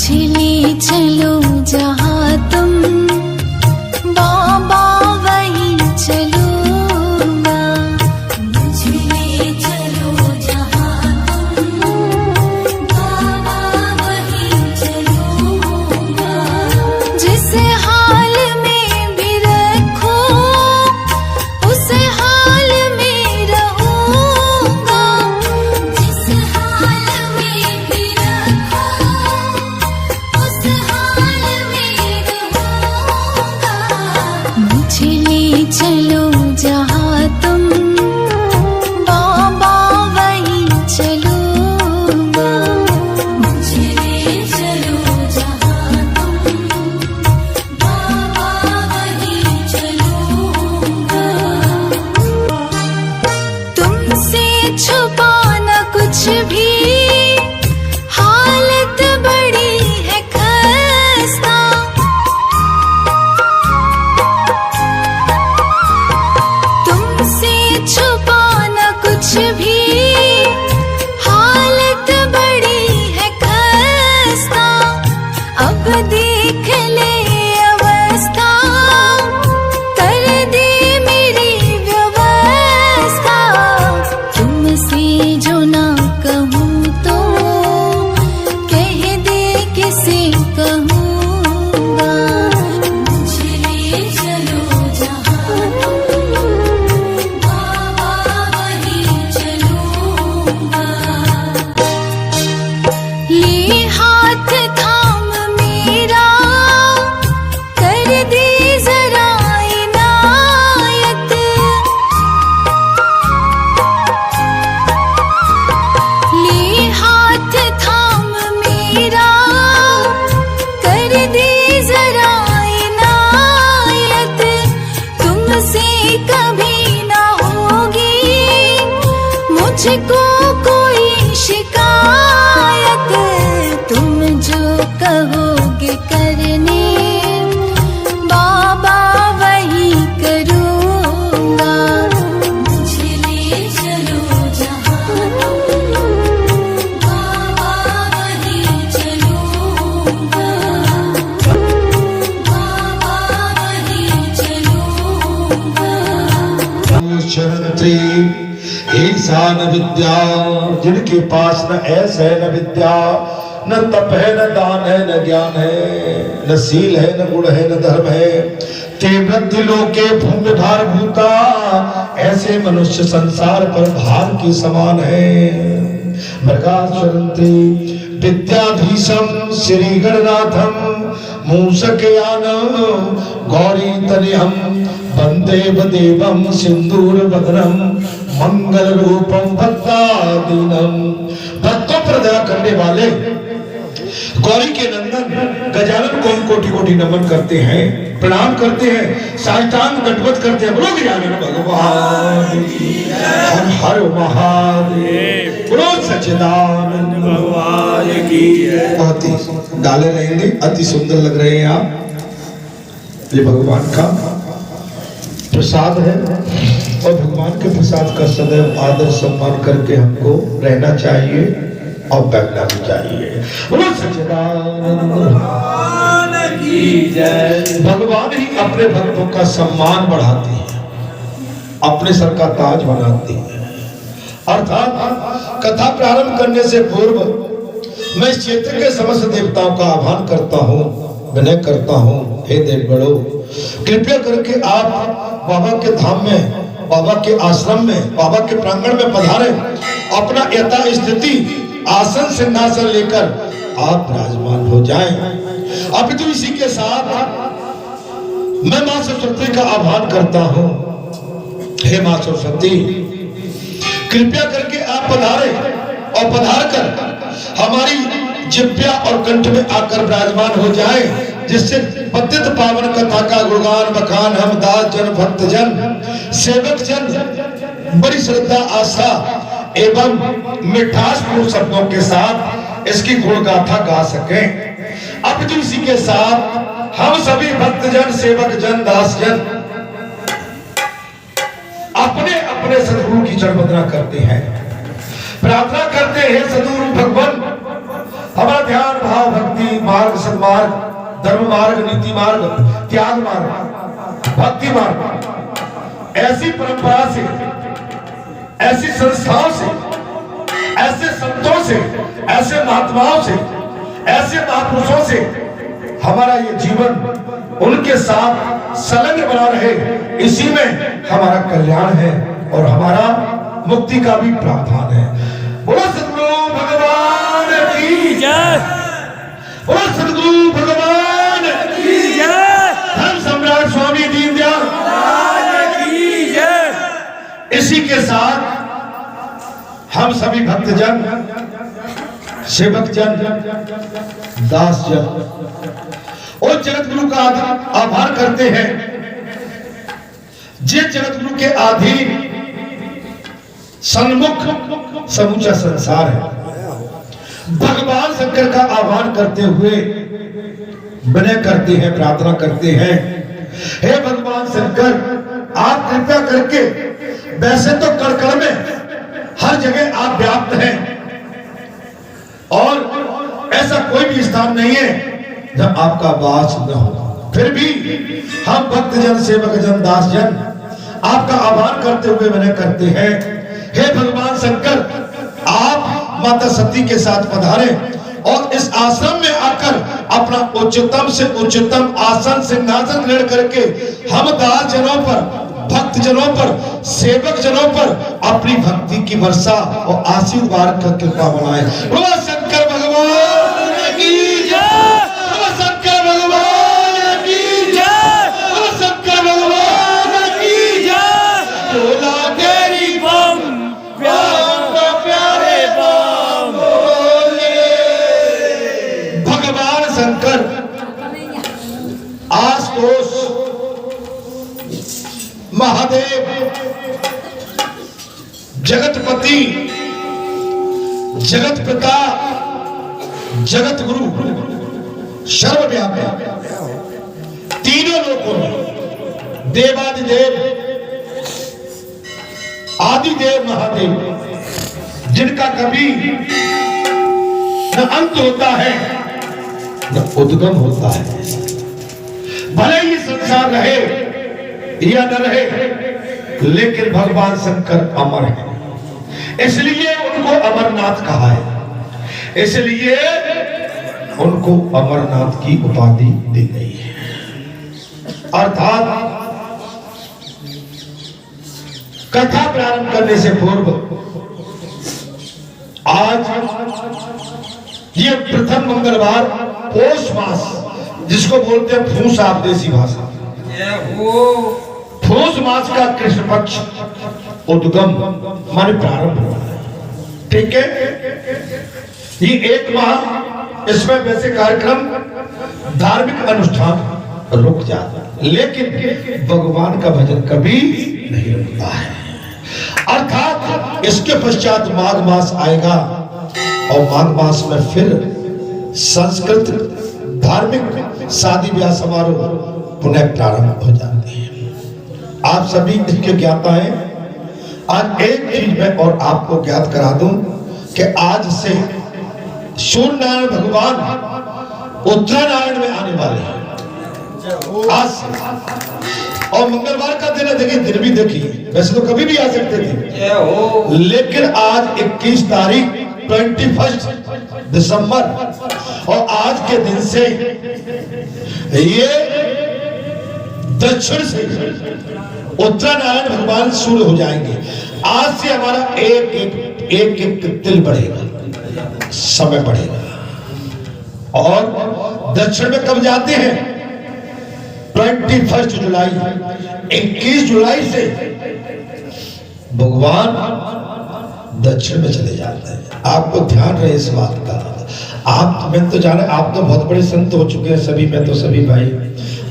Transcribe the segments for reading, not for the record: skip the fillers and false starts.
मुझे ले चलो जहाँ तुम बाबा वहीं चलूंगा। मुझे ले चलो जहाँ तुम बाबा वहीं चलूंगा। जिस हाल में भी रखो उस हाल में रहूंगा। जिस हाल में भी रखो उस हाल में रहूंगा। मुझे ले चलो जहाँ तुम बाबा वहीं चलूंगा। मुझे ले चलो जहाँ तुम बाबा वहीं चलूंगा। तुमसे छुपाना कुछ भी हालत बड़ी है खस्ता। तुमसे छुपाना कुछ भी हालत बड़ी है खस्ता। अब देख ले अवस्था कर दे मेरी व्यवस्था। तुमसे जो ना कहूँ तो कह दे किसे कहूँगा। मुझे ले चलो जहाँ तुम बाबा वहीं चलूंगा। ये हाथ थाम मेरा कर दे जरा इनायत। ले हाथ थाम मेरा कर दे जरा इनायत। तुमसे कभी ना होगी मुझको कोई शिकायत। तुम जो कहोगे करने बाबा वही करूँगा। मुझे ले चलो जहाँ तुम बाबा वहीं चलूंगा। बाबा वहीं चलूंगा। शरंत्री ऐसा न विद्या, जिनके पास न ऐसा है न विद्या, न तप है न दान है न ज्ञान है, न सील है न गुण है न धर्म है। ते वृद्धि लोके भूमि भार भूता, ऐसे मनुष्य संसार पर भार के समान है। मृगासुरंत्री विद्याधीशम श्री गणनाथम मूषकयानम गौरी तनयम वंदे देवम सिंदूर वदनम मंगल रूपम भक्तादीनम। भक्तों पर दया करने वाले गौरी के नंदन गजानन को कोटि कोटि नमन करते हैं, प्रणाम करते हैं, साष्टांग दंडवत करते हैं। बोलो गजानन भगवान की हर हर महादेव। बोलो सच्चिदानंद भगवान की। बहुत ही डाले रहेंगे, अति सुंदर लग रहे हैं आप। ये भगवान का प्रसाद है और भगवान के प्रसाद का सदैव आदर सम्मान करके हमको रहना चाहिए और बैठना भी चाहिए। बोलो सच्चिदानंद भगवान की जय। भगवान ही अपने भक्तों का सम्मान बढ़ाते हैं, अपने सर का ताज बनाते हैं। अर्थात कथा प्रारंभ करने से पूर्व मैं इस क्षेत्र के समस्त देवताओं का आह्वान करता हूँ, विनय करता हूँ, हे देवगणों कृपया करके आप बाबा के धाम में, बाबा के आश्रम में, बाबा के प्रांगण में पधारे। अपना यथा स्थिति आसन सिंहासन लेकर आप विराजमान हो जाएं। अब तो इसी के साथ मैं मां सरस्वती का आह्वान करता हूं। हे मां सरस्वती कृपया करके आप पधारे और पधार कर हमारी जिह्वा और कंठ में आकर विराजमान हो जाए, जिससे पतित पावन कथा का गुणगान बखान हम दास जन भक्त जन सेवक जन बड़ी श्रद्धा आस्था एवं मिठासपूर्ण शब्दों के साथ इसकी गुण गाथा गा सकें। अब तो इसी के साथ हम सभी भक्त जन सेवक जन दास जन अपने अपने सदगुरु की चरण वंदना करते हैं, प्रार्थना करते हैं सदगुरु भगवान हमारा ध्यान भाव भक्ति मार्ग, धर्म मार्ग, नीति मार्ग, त्याग मार्ग, भक्ति मार्ग, ऐसी परंपरा से, ऐसी संस्थाओं से, ऐसे संतों से, ऐसे महात्माओं से, ऐसे महापुरुषों से हमारा ये जीवन उनके साथ संलग्न बना रहे, इसी में हमारा कल्याण है और हमारा मुक्ति का भी प्रावधान है। बोलो सद्गुरु भगवान की जय, बोलो सद्गुरु भगवान की जय, धर्म सम्राट स्वामी दीनदयाल की जय। इसी के साथ हम सभी भक्तजन, सेवक जन, दास जन और जगत गुरु का आभार करते हैं। जे जगत गुरु के अधीन सन्मुख समूचा संसार है। भगवान शंकर का आह्वान करते हुए विनय करते हैं, प्रार्थना करते हैं, हे भगवान शंकर, आप कृपया करके, वैसे तो कण में हर जगह आप व्याप्त हैं और ऐसा कोई भी स्थान नहीं है जब आपका वास न हो, फिर भी हम भक्तजन, सेवक जन, दास जन आपका आभार करते हुए विनय करते हैं, हे भगवान शंकर, आप माता सती के साथ पधारे और इस आश्रम में आकर अपना उच्चतम से उच्चतम आसन, सिंहासन ग्रहण करके हम दास जनों पर, भक्त जनों पर, सेवक जनों पर अपनी भक्ति की वर्षा और आशीर्वाद का कृपा बनाए। बोलो शंकर भगवान की जय, बोलो शंकर भगवान की जय, बोलो शंकर भगवान की जय। बोला तेरी बम प्यारे बम बोले। भगवान शंकर आशुतोष महादेव, जगतपति, जगत पिता, जगत गुरु, सर्वव्यापी, तीनों लोकों में देवादिदेव, आदिदेव महादेव, जिनका कभी न अंत होता है न उद्गम होता है। भले ही संसार रहे या न रहे, लेकिन भगवान शंकर अमर है, इसलिए उनको अमरनाथ कहा है, इसलिए उनको अमरनाथ की उपाधि दी गई है। अर्थात कथा प्रारंभ करने से पूर्व आज ये प्रथम मंगलवार पौष मास, जिसको बोलते हैं फूस आप देसी भाषा, फूस मास का कृष्ण पक्ष उद्गम माने प्रारंभ हुआ है। ठीक है, ये एक माह इसमें वैसे कार्यक्रम, धार्मिक अनुष्ठान रुक जाता है, लेकिन भगवान का भजन कभी नहीं रुकता है। अर्थात इसके पश्चात माघ मास आएगा और माघ मास में फिर संस्कृत धार्मिक शादी ब्याह समारोह पुनः प्रारंभ हो जाते हैं। आप सभी इसके ज्ञाता हैं। आज एक चीज मैं और आपको ज्ञात करा दूं कि आज से सूर्य नारायण भगवान उत्तरायण में आने वाले हैं। आज से, और मंगलवार का दिन है, देखिए दिन भी देखिए, वैसे तो कभी भी आ सकते थे, लेकिन आज 21 तारीख 21 दिसंबर, और आज के दिन से ये दक्षिण से उत्तरायण भगवान सूर्य हो जाएंगे। आज से हमारा एक तिल बढ़ेगा, समय बढ़ेगा। और दक्षिण में कब जाते हैं? 21 जुलाई, 21 जुलाई से भगवान दक्षिण में चले जाते हैं। आपको ध्यान रहे इस बात का। आप, मैं तो जाने, आप तो बहुत बड़े संत हो चुके हैं सभी, मैं तो सभी भाई,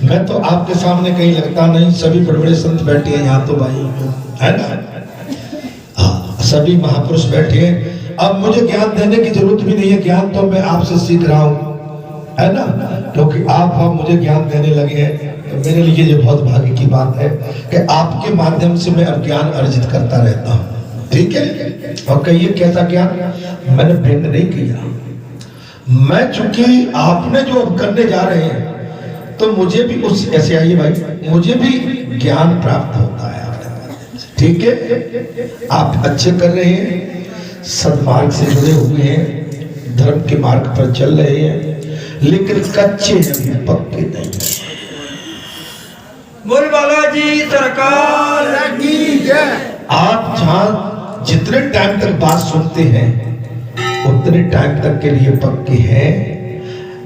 मैं तो आपके सामने कहीं लगता नहीं, सभी बड़े बड़े संत बैठे हैं यहाँ तो भाई, है ना? हाँ, सभी महापुरुष बैठे हैं। अब मुझे ज्ञान देने की जरूरत भी नहीं है, ज्ञान तो मैं आपसे सीख रहा हूँ, है ना? क्योंकि आप मुझे ज्ञान देने लगे हैं, तो मेरे लिए ये बहुत भाग्य की बात है कि आपके माध्यम से मैं अब ज्ञान अर्जित करता रहता हूँ। ठीक है? और कहिए कैसा ज्ञान? मैंने भिन्न नहीं किया, मैं चूंकि आपने जो अब करने जा रहे हैं तो मुझे भी उस ऐसे आइए भाई, मुझे भी ज्ञान प्राप्त होता है आपके माध्यम से, ठीक है। आप अच्छे कर रहे हैं, सद्मार्ग से जुड़े हुए हैं, धर्म के मार्ग पर चल रहे हैं, लेकिन कच्चे अभी पक्के नहीं हैं। बोल बालाजी सरकार की जय। आप जहां जितने टाइम तक बात सुनते हैं उतने टाइम तक के लिए पक्के हैं,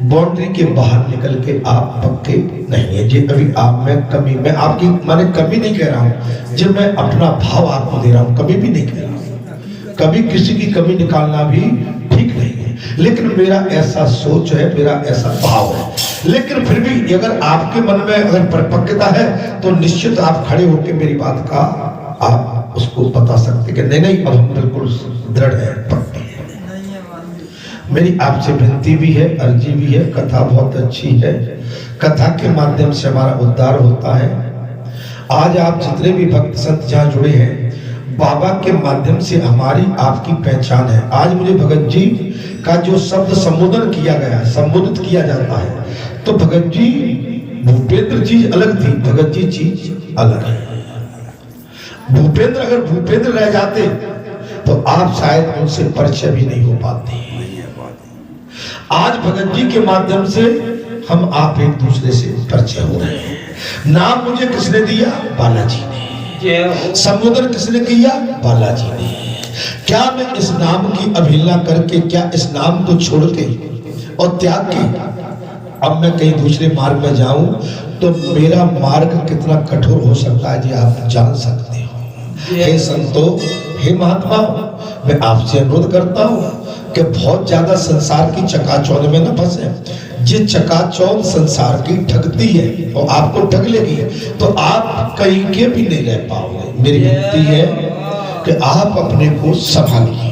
बाउंड्री के बाहर निकल के आप पक्के नहीं है जी। अभी आप में कमी, मैं आपकी माने कमी नहीं कह रहा हूं, जब मैं अपना भाव आपको दे रहा हूं, कभी भी नहीं कह रहा हूं। कभी किसी की कमी निकालना भी ठीक नहीं है, लेकिन मेरा ऐसा सोच है, मेरा ऐसा भाव है। लेकिन फिर भी अगर आपके मन में अगर परिपक्वता है तो निश्चित आप खड़े होकर मेरी बात का आप उसको बता सकते कि नहीं नहीं अब हम बिल्कुल दृढ़ है, पक्के हैं। मेरी आपसे विनती भी है, अर्जी भी है। कथा बहुत अच्छी है, कथा के माध्यम से हमारा उद्धार होता है। आज आप जितने भी भक्त संत जहाँ जुड़े हैं, बाबा के माध्यम से हमारी आपकी पहचान है। आज मुझे भगत जी का जो शब्द संबोधन किया गया, संबोधित किया जाता है, तो भगत जी भूपेंद्र चीज अलग थी, भगत जी चीज अलग है। भूपेंद्र अगर भूपेंद्र रह जाते तो आप शायद उनसे परिचय भी नहीं हो पाते। आज भगत जी के माध्यम से हम आप एक दूसरे से परिचय हो रहे हैं। नाम मुझे किसने दिया? बालाजी ने। संबोधन किसने किया? बालाजी ने। क्या मैं इस नाम की अवहेलना करके, क्या इस नाम को छोड़ के और त्याग के अब मैं कहीं दूसरे मार्ग में जाऊं तो मेरा मार्ग कितना कठोर हो सकता है जी, आप जान सकते हो। हे संतो, हे महात्मा, मैं आपसे अनुरोध करता हूं कि बहुत ज्यादा संसार की चकाचौंध में न फंसे। जिस चकाचौंध संसार की ठगती है और आपको ठग लेगी तो आप कहीं के भी नहीं रह पाओगे। मेरी विनती है कि आप अपने को संभालिए,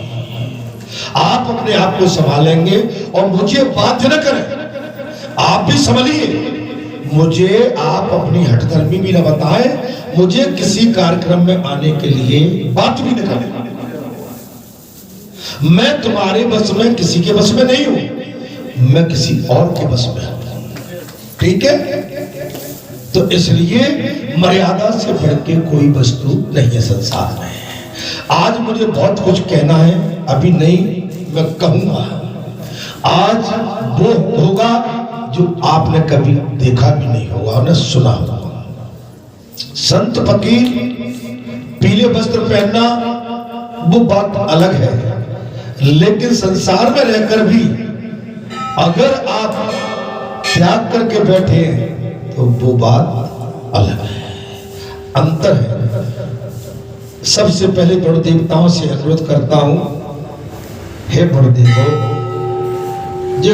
आप अपने आप को संभालेंगे और मुझे बाध्य न करें। आप भी संभलिए, मुझे आप अपनी हठधर्मी भी न बताएं, मुझे किसी कार्यक्रम में आने के लिए बात भी न करें। मैं तुम्हारे बस में, किसी के बस में नहीं हूं, मैं किसी और के बस में हूं, ठीक है। तो इसलिए मर्यादा से बढ़ के कोई वस्तु नहीं है संसार में। आज मुझे बहुत कुछ कहना है, अभी नहीं, मैं कहूंगा। आज वो होगा जो आपने कभी देखा भी नहीं होगा और न सुना होगा। संत फकीर पीले वस्त्र पहनना वो बात अलग है, लेकिन संसार में रहकर भी अगर आप त्याग करके बैठे हैं तो वो बात अलग है, अंतर है। सबसे पहले बड़ देवताओं से अनुरोध करता हूं, हे बड़ देवो, जो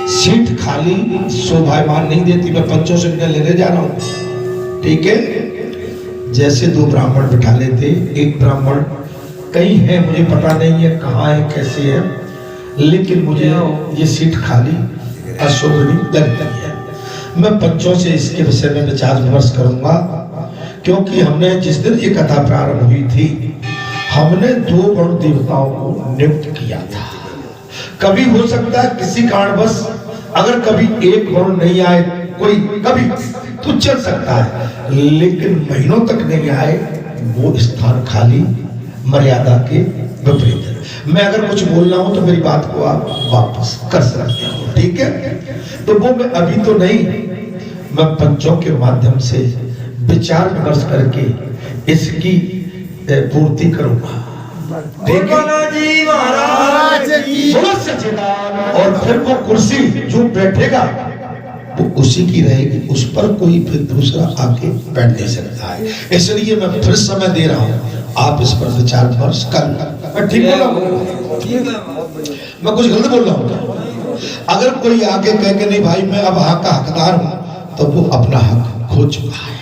सीट खाली शोभायमान नहीं देती, मैं पंचों से लेने जा रहा हूं, ठीक है। जैसे दो ब्राह्मण बिठा लेते, एक ब्राह्मण कहीं है, मुझे पता नहीं है कहाँ है, कैसे है, लेकिन मुझे ये सीट खाली अशोभनीय लगती है। मैं पंचों से इसके विषय में विचार विमर्श करूंगा, क्योंकि हमने जिस दिन ये कथा प्रारंभ हुई थी, हमने दो वरुण देवताओं को नियुक्त किया था। कभी हो सकता है किसी कारणवश अगर कभी एक वरुण नहीं आए, कोई कभी तो चल सकता है, लेकिन महीनों तक नहीं आए, वो स्थान खाली मर्यादा के विपरीत है। मैं अगर कुछ बोल रहा हूं तो मेरी बात को आप वापस कर सकते हो, ठीक है। तो वो मैं अभी तो नहीं, मैं पंचों के माध्यम से विचार विमर्श करके इसकी पूर्ति करूंगा, बालाजी महाराज की। और फिर वो कुर्सी जो बैठेगा वो उसी की रहेगी, उस पर कोई फिर दूसरा आके बैठ नहीं सकता है। इसलिए मैं फिर समय दे रहा हूं, आप इस पर विचार विमर्श कर लो। मैं ठीक बोल रहा हूं? मैं कुछ गलत बोल रहा हूं? अगर कोई आके कह के नहीं भाई मैं अब हक का हकदार हूं, तो वो अपना हक खो चुका है,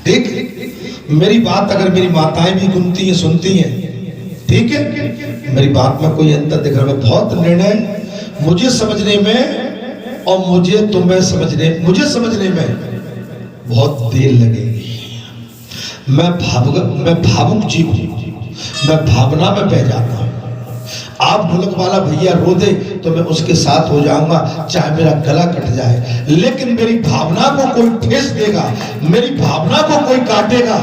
ठीक। मेरी बात अगर मेरी माताएं भी सुनती हैं, सुनती हैं, ठीक है, मेरी बात में कोई अंतर दिख रहा है। बहुत निर्णय मुझे समझने में और मुझे तुम्हें समझने, मुझे समझने में बहुत देर लगेगी। मैं भावुक जीव हूं, मैं भावना में बह जाता हूं। आप ढोलक वाला भैया रो दे तो मैं उसके साथ हो जाऊंगा, चाहे मेरा गला कट जाए। लेकिन मेरी भावना को कोई ठेस देगा, मेरी भावना को कोई काटेगा,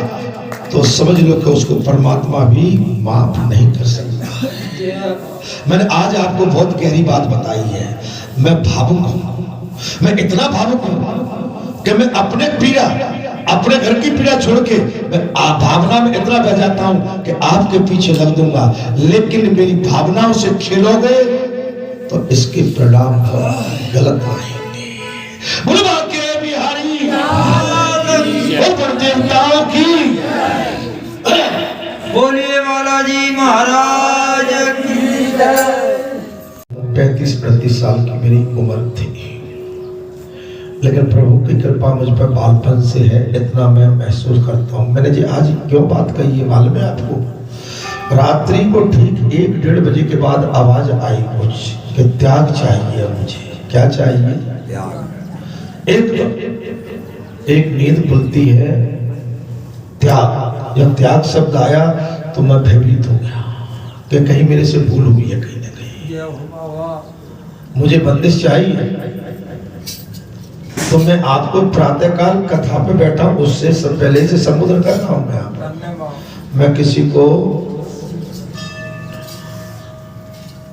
तो समझ लो कि उसको परमात्मा भी माफ नहीं कर सकता। मैंने आज आपको बहुत गहरी बात बताई है। मैं भावुक हूं, मैं इतना भावुक हूं कि मैं अपने पीड़ा, अपने घर की पीड़ा छोड़ के मैं भावना में इतना बह जाता हूं कि आपके पीछे लग दूंगा। लेकिन मेरी भावनाओं से खेलोगे तो इसके परिणाम गलत आएंगे। बोलो के बिहारी देवताओं की बोलिए बालाजी महाराज की जय। 35-35 साल की मेरी उम्र थी, लेकिन प्रभु की कृपा मुझ पर बालपन से है, इतना मैं महसूस करता हूँ। मैंने जी आज क्यों बात कही है मालूम है आपको? रात्रि को ठीक 1-1:30 बजे के बाद आवाज आई कुछ कि त्याग चाहिए मुझे। क्या चाहिए? एक नींद खुलती है, त्याग। जब त्याग शब्द आया तो मैं भयभीत हो गया कि कहीं मेरे से भूल हुई है, कहीं ना कहीं मुझे बंदिश चाहिए। तो मैं आपको प्रातःकाल कथा पे बैठा, उससे सब पहले से संबोधन कर रहा हूं। मैं किसी को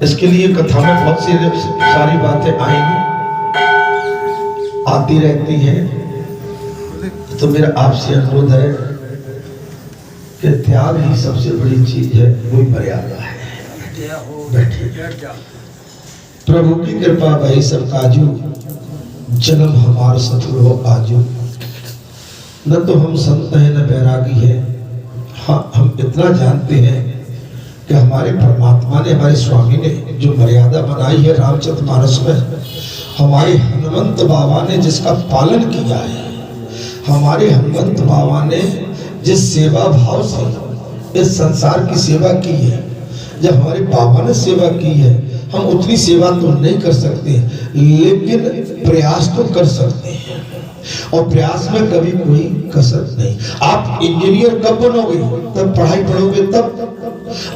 इसके लिए कथा में बहुत सी सारी बातें आएंगी, आती रहती हैं। तो मेरा आपसे अनुरोध है कि त्याग ही सबसे बड़ी चीज है, वही मर्यादा है। बैठिए। प्रभु की कृपा भाई सब काजू, जन्म हमार सफल हो आजू। न तो हम संत हैं न बैरागी है। हाँ, हम इतना जानते हैं कि हमारे परमात्मा ने, हमारे स्वामी ने जो मर्यादा बनाई है रामचरितमानस में, हमारे हनुमंत बाबा ने जिसका पालन किया है, हमारे हनुमंत बाबा ने जिस सेवा भाव से इस संसार की सेवा की है, जब हमारे बाबा ने सेवा की है, हम उतनी सेवा तो नहीं कर सकते, लेकिन प्रयास तो कर सकते हैं। और प्रयास में कभी कोई कसर नहीं। आप इंजीनियर कब बनोगे? तब पढ़ाई पढ़ोगे तब।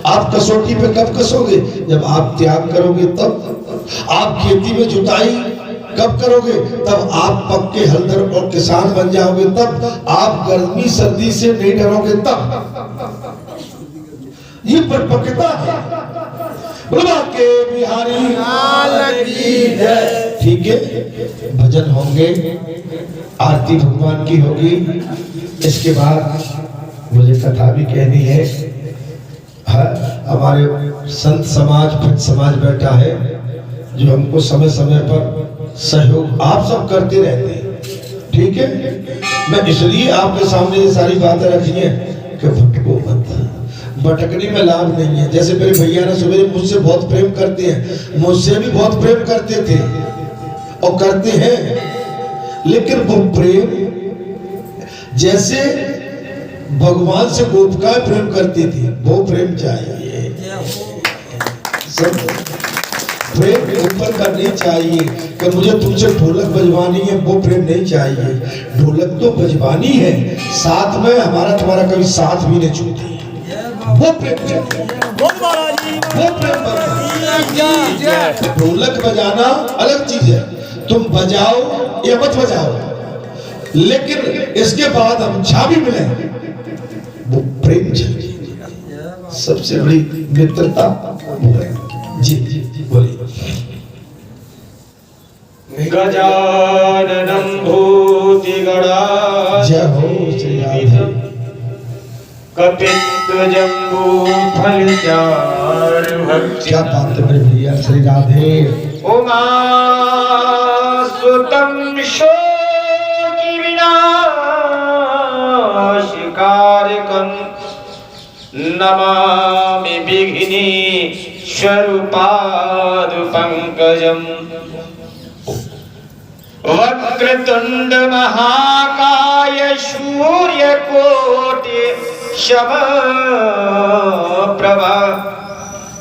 आप कसौटी पे कब कसोगे? जब आप त्याग करोगे तब। आप खेती में जुताई कब करोगे? तब आप पक्के हलदर और किसान बन जाओगे तब। आप गर्मी सर्दी से नहीं डरोगे तब। ये परिपक्वता है। बोलो के बिहारी लाल की जय। ठीक है, भजन होंगे, आरती भगवान की होगी। इसके बाद मुझे कथा भी कहनी है। हमारे संत समाज, भक्त समाज बैठा है जो हमको समय समय पर सहयोग आप सब करते रहते हैं। ठीक है, मैं इसलिए आपके सामने ये सारी बातें रखी है कि भटको मत। भटकने में लाभ नहीं है। जैसे मेरे भैया ने सवेरे मुझसे बहुत प्रेम करते हैं, मुझसे भी बहुत प्रेम करते थे और करते हैं, लेकिन वो प्रेम जैसे भगवान से गोपिकाएं प्रेम करती थी, वो प्रेम चाहिए। सब प्रेम ऊपर का नहीं चाहिए कि मुझे तुमसे ढोलक बजवानी है, वो प्रेम नहीं चाहिए। ढोलक तो बजवानी है, साथ में हमारा तुम्हारा कभी साथ भी नहीं छूटे, वो प्रेम चाहिए। वो प्रेम। ढोलक बजाना अलग चीज है, तुम बजाओ या मत बजाओ, लेकिन इसके बाद हम छावी मिले, वो प्रेम चाहिए। सबसे बड़ी मित्रता वो है। जी जी बोलिए। गजाननं भूतिगणाधिपं जय हो श्री राधे। कपित्तजम्बूफलचारुभक्षितं क्या बात है मेरे भैया, श्री राधे। उमासुतं शोकविनाशकारकं नमामि विघ्नेश्वरपादपङ्कजम्। वक्रतुंड महाकाय सूर्यकोटि समप्रभा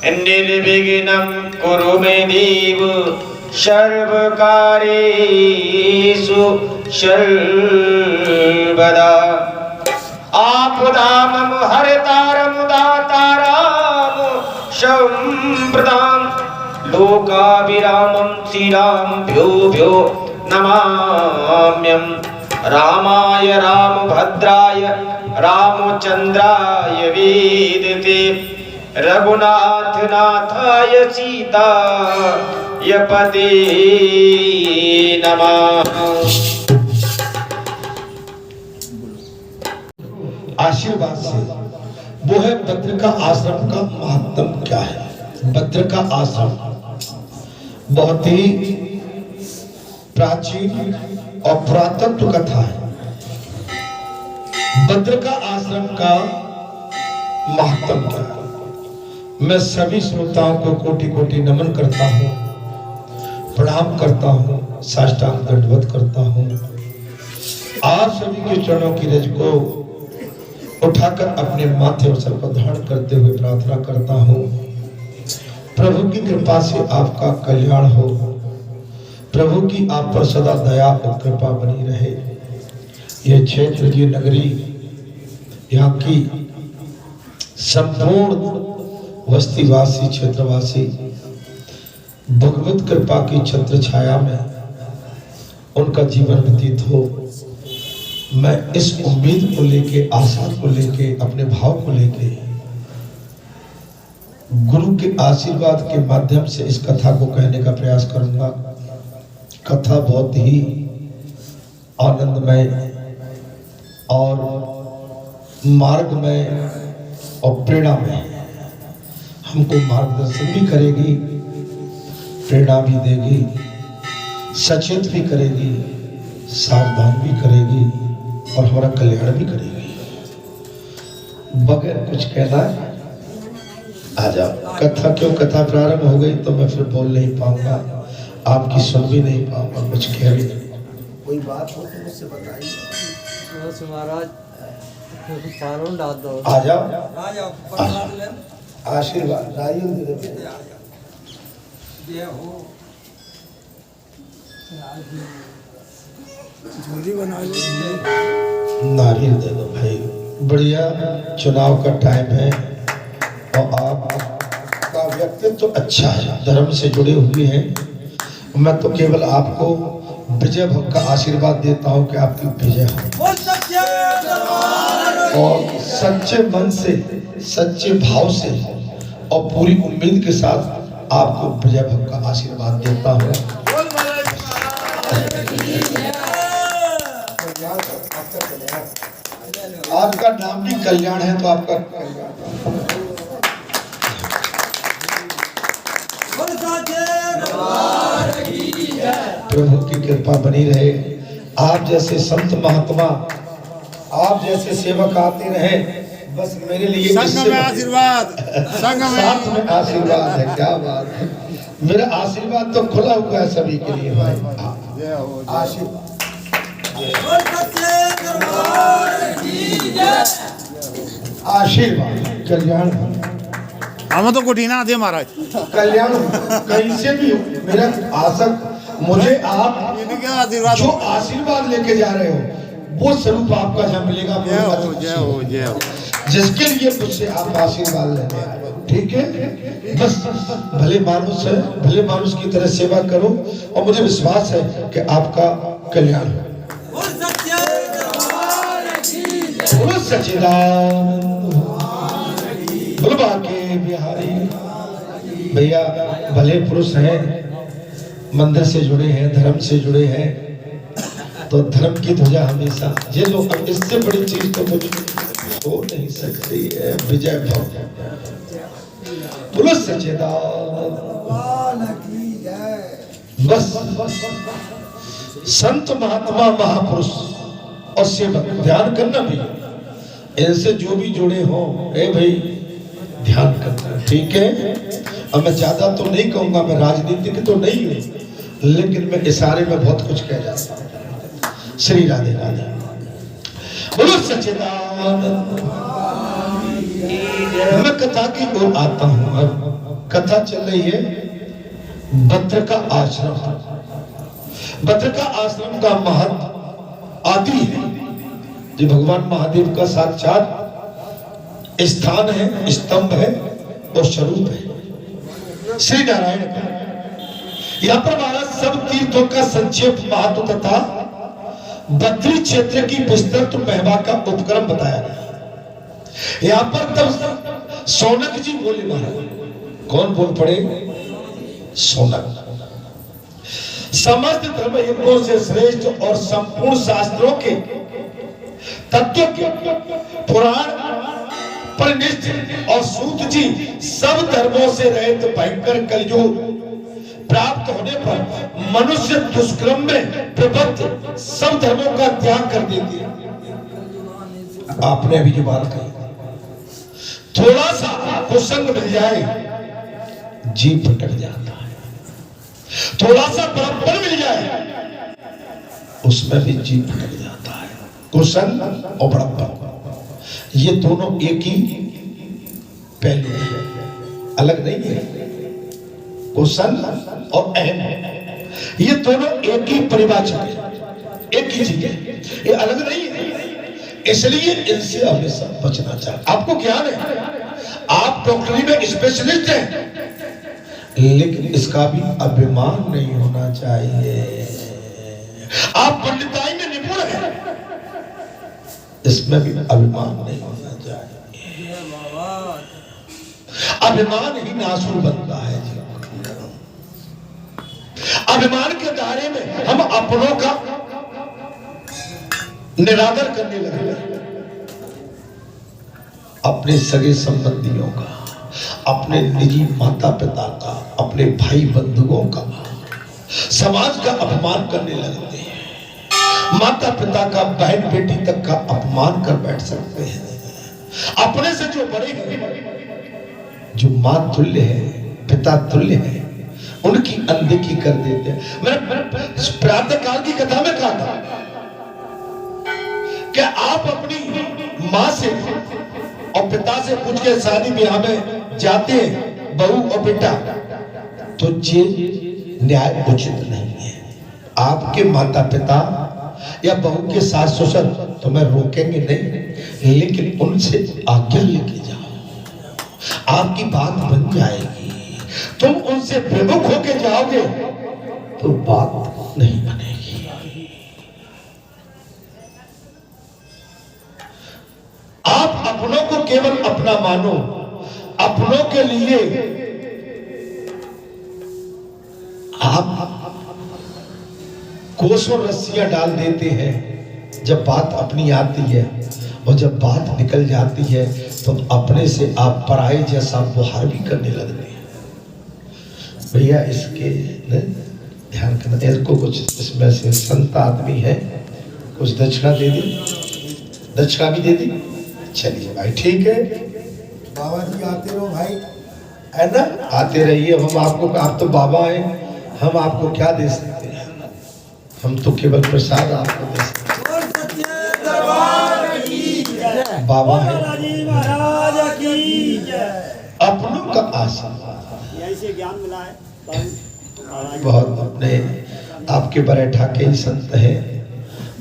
निर्विघ्नं कुरु मे देव सर्वकार्येषु सर्वदा। आपदामं हरतारं दातारं संप्रदां लोकाभिरामं श्रीरामभ्यो भ्यो नमाम्यहम्। रामाय रामभद्राय रामचन्द्राय वेदते रघुनाथ नाथाय सीताय पते नमः। आशीर्वाद से वो है बद्रिका आश्रम का महत्व क्या है। बद्रिका आश्रम बहुत ही प्राचीन और पुरातत्व कथा है। बद्रिका आश्रम का महत्व क्या है। मैं सभी श्रोताओं को कोटि कोटि नमन करता हूँ, प्रणाम करता हूँ, साष्टांग दंडवत करता हूँ। आप सभी के चरणों की रज को उठाकर अपने माथे और सर पर धारण करते हुए प्रार्थना करता हूँ, प्रभु की कृपा से आपका कल्याण हो, प्रभु की आप पर सदा दया और कृपा बनी रहे। यह क्षेत्र की नगरी, यहाँ की संपूर्ण वस्तीवासी क्षेत्रवासी भगवत कृपा की छत्र छाया में उनका जीवन व्यतीत हो। मैं इस उम्मीद को लेके, आशा को लेके, अपने भाव को लेके गुरु के आशीर्वाद के माध्यम से इस कथा को कहने का प्रयास करूंगा। कथा बहुत ही आनंदमय और मार्गमय और प्रेरणामय, हमको मार्गदर्शन भी करेगी, प्रेरणा भी देगी, सचेत भी करेगी, सावधान भी करेगी और हमारा कल्याण भी करेगी। बगैर कुछ कहना आ जाओ। कथा क्यों, कथा प्रारंभ हो गई तो मैं फिर बोल नहीं पाऊंगा, आपकी सुन भी नहीं पाऊंगा, कुछ कह भी नहीं। कोई बात हो तो मुझसे बताइए। महाराज पारण डाल दो। आ जाओ, आशीर्वाद नारियल दे दो भाई। बढ़िया चुनाव का टाइम है और आपका व्यक्तित्व तो अच्छा है, धर्म से जुड़े हुए हैं। मैं तो केवल आपको विजय भव का आशीर्वाद देता हूं कि आपकी विजय हो और सच्चे मन से, सच्चे भाव से और पूरी उम्मीद के साथ आपको विजय भव का आशीर्वाद देता हूं। आपका नाम भी कल्याण है तो आपका कल्याण। प्रभु की कृपा बनी रहे। आप जैसे संत महात्मा, आप जैसे सेवक आते रहे, बस मेरे लिए संघ में आशीर्वाद, संघ में साथ में आशीर्वाद है। क्या बात है, मेरा आशीर्वाद तो खुला हुआ है सभी के लिए भाई। आशीर्वाद आशीर्वाद कल्याण हम तो कठिना थे महाराज। कल्याण कहीं से भी हो, मेरा आशा मुझे आप इनके आशीर्वाद जो आशीर्वाद लेके जा रहे हो वो स्वरूप आपका जहाँ मिलेगा। जय हो, जय हो, जय हो। जिसके लिए मुझसे आप आशीर्वाद लेने आए, ठीक है। बस भले मानुष है, भले मानुष की तरह सेवा करो और मुझे विश्वास है कि आपका कल्याण हो। बोलो सच्चिदानंद, बोलो बाके बिहारी। भैया भले पुरुष हैं, मंदिर से जुड़े हैं, धर्म से जुड़े हैं, तो धर्म की ध्वजा हमेशा, ये लोग इससे बड़ी चीज तो कुछ हो नहीं सकती है। विजय भव। बोलो सच्चिदानंद। बस संत महात्मा महापुरुष और सेवक ध्यान करना भी, इनसे जो भी जुड़े हो ए भाई ध्यान करना, ठीक है। अब मैं ज्यादा तो नहीं कहूंगा, मैं राजनीतिक तो नहीं हूं, लेकिन मैं इशारे में बहुत कुछ कह जाता हूं। श्री राधे राधे। बोलो सच्चिदानंद। मैं कथा की ओर आता हूं। अब कथा चल रही है बद्रिका आश्रम। बद्रिका आश्रम का महत्व आदि है। जो भगवान महादेव का साक्षात स्थान है, स्तंभ है, और स्वरूप है श्री नारायण का। यहाँ पर महाराज सब तीर्थों का संक्षेप महत्व तथा बद्री क्षेत्र की विस्तृत महिमा का उपक्रम बताया गया। यहाँ पर तब सौनक जी बोले महाराज, कौन बोल पड़े? सौनक। समस्त धर्म युगों से श्रेष्ठ और संपूर्ण शास्त्रों के तत्व के पुराण परिनिष्ठ और सूत जी सब धर्मों से रहित भयंकर कलयुग प्राप्त होने पर मनुष्य दुष्कर्म में प्रबद्ध सब धर्मों का त्याग कर देते हैं। आपने अभी जो बात कही, थोड़ा सा कुसंग मिल जाए जी भटक जाता है, थोड़ा सा बराबर मिल जाए उसमें भी जी भटक जाता है। कुसंग और बराबर ये दोनों एक ही पहलू है, अलग नहीं है। कुसंग और अहम ये दोनों एक ही परिभाषा है, एक ही चीज है, ये अलग नहीं है। इसलिए इनसे हमेशा बचना चाहिए। आपको ज्ञान है, आप डॉक्टरी में स्पेशलिस्ट हैं, लेकिन इसका भी अभिमान नहीं होना चाहिए। आप पंडिताई में निपुण हैं, इसमें भी अभिमान नहीं होना चाहिए। अभिमान ही नासूर बनता है जी। अभिमान के दायरे में हम अपनों का निरादर करने लगे, अपने सगे संबंधियों का, अपने निजी माता पिता का, अपने भाई बंधुओं का, समाज का अपमान करने लगते हैं। माता पिता का, बहन बेटी तक का अपमान कर बैठ सकते हैं। अपने से जो बड़े हैं, जो मां तुल्य है, पिता तुल्य है, उनकी अनदेखी कर देते हैं। मैंने प्रातः काल की कथा में कहा था कि आप अपनी मां से और पिता से पूछ के शादी ब्याह में जाते हैं, बहू और बेटा, तो ये न्याय उचित नहीं है। आपके माता पिता या बहू के सास ससुर तुम्हें रोकेंगे नहीं, लेकिन उनसे आज्ञा लेके जाओ, आपकी बात बन जाएगी। तुम उनसे विमुख होके जाओगे तो बात नहीं बनेगी। आप अपनों को केवल अपना मानो, अपनों के लिए आप कोसों रस्सियां डाल देते हैं जब बात अपनी आती है, और जब बात निकल जाती है तो अपने से आप पराये जैसा बुहार भी करने लगते हैं। भैया इसके ध्यान करना, इसको कुछ इसमें से संत आदमी है, कुछ दक्षिणा दे दी, दक्षिणा भी दे दी। चलिए भाई ठीक है, बाबा जी आते रहो भाई, है ना, आते रहिए। हम आपको, आप तो बाबा हैं, हम आपको क्या दे सकते हैं, हम तो केवल प्रसाद आपको दे सकते हैं। बाबा है, अपनों का आशीर्वाद ज्ञान मिला है बहुत। अपने आपके बरेठा के ही संत हैं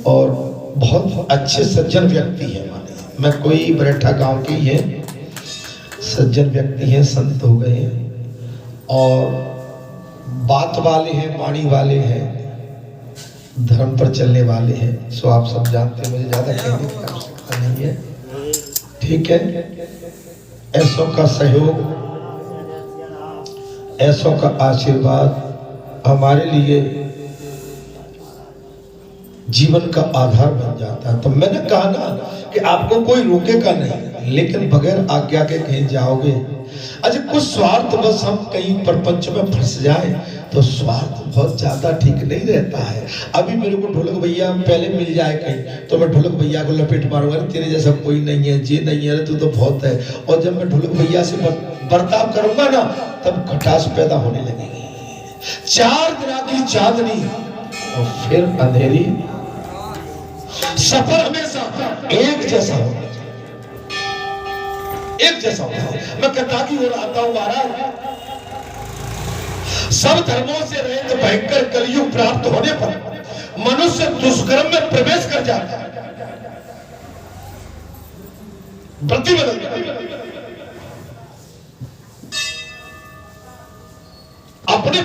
और बहुत अच्छे सज्जन व्यक्ति हैं। माने मैं कोई बरेठा गांव के ही है, सज्जन व्यक्ति हैं, संत हो गए हैं और बात वाले हैं, वाणी वाले हैं, धर्म पर चलने वाले हैं। सो आप सब जानते हैं, मुझे ज्यादा कहने की आवश्यकता नहीं है, ठीक है। ऐसों का सहयोग, ऐसों का आशीर्वाद हमारे लिए जीवन का आधार बन जाता है। तो मैंने कहा ना कि आपको कोई रोकेगा नहीं, लेकिन बगैर आज्ञा के कहीं जाओगे। अच्छा, कुछ स्वार्थ बस हम कहीं प्रपंच में फंस जाए तो स्वार्थ बहुत ज्यादा ठीक नहीं रहता है। अभी मेरे को ढोलक भैया पहले मिल जाए कहीं तो मैं ढोलक भैया को लपेट मारूंगा, तेरे जैसा कोई नहीं है, ये नहीं है, तू तो बहुत है। और जब मैं ढोलक भैया से बर्ताव करूंगा ना, तब खटास पैदा होने लगेगी। 4 दिन की चांदनी और फिर अंधेरी। सफर हमेशा एक जैसा होना चाहिए, एक जैसा होना चाहिए। मैं कथा की ओर आता हूं महाराज। सब धर्मों से रहित भयंकर कलयुग प्राप्त होने पर मनुष्य दुष्कर्म में प्रवेश कर जाता है, वृत्ति बदल जाती है। अपने